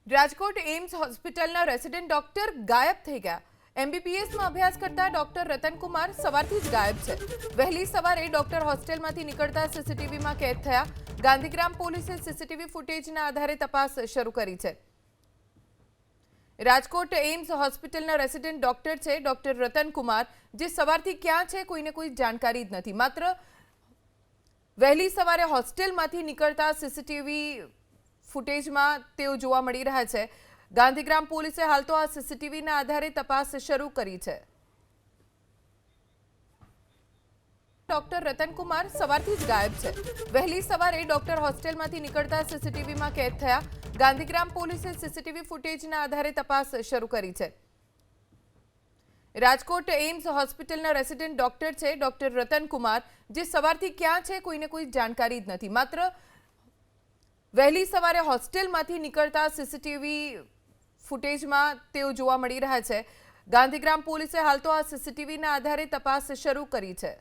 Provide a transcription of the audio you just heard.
Rajkot AIIMS હોસ્પિટલના resident doctor ગાયબ થઈ ગયા। એમબીબીએસમાં અભ્યાસ કરતા ડોક્ટર રતનકુમાર સવારથી જ ગાયબ છે। વહેલી સવારે ડોક્ટર હોસ્ટેલમાંથી નીકળતા સીસીટીવીમાં કેદ થયા। ગાંધીગ્રામ પોલીસે સીસીટીવી ફૂટેજના આધારે તપાસ શરૂ કરી છે। રાજકોટ એમ્સ હોસ્પિટલના રેસિડેન્ટ ડોક્ટર છે ડોક્ટર રતનકુમાર, જે સવારથી ક્યાં છે કોઈને કોઈ જાણકારી જ નથી। માત્ર વહેલી સવારે હોસ્ટેલમાંથી નીકળતા સીસીટીવી ફૂટેજમાં તેઓ જોવા મળી રહ્યા છે। ગાંધીગ્રામ પોલીસે હાલ તો આ સીસીટીવીના આધારે તપાસ શરૂ કરી છે। ડોક્ટર રતનકુમાર સવારથી જ ગાયબ છે। વહેલી સવારે ડોક્ટર હોસ્ટેલમાંથી નીકળતા સીસીટીવીમાં કેદ થયા। ગાંધીગ્રામ પોલીસે સીસીટીવી ફૂટેજના આધારે તપાસ શરૂ કરી છે। રાજકોટ એમ્સ હોસ્પિટલના રેસિડેન્ટ ડોક્ટર છે ડોક્ટર રતનકુમાર, જે સવારથી ક્યાં છે કોઈને કોઈ જાણકારી જ નથી। માત્ર વહેલી સવારે હોસ્ટેલમાંથી નીકળતા સીસીટીવી ફૂટેજમાં તેઓ જોવા મળી રહ્યા છે। ગાંધીગ્રામ પોલીસે હાલ તો આ સીસીટીવીના આધારે તપાસ શરૂ કરી છે।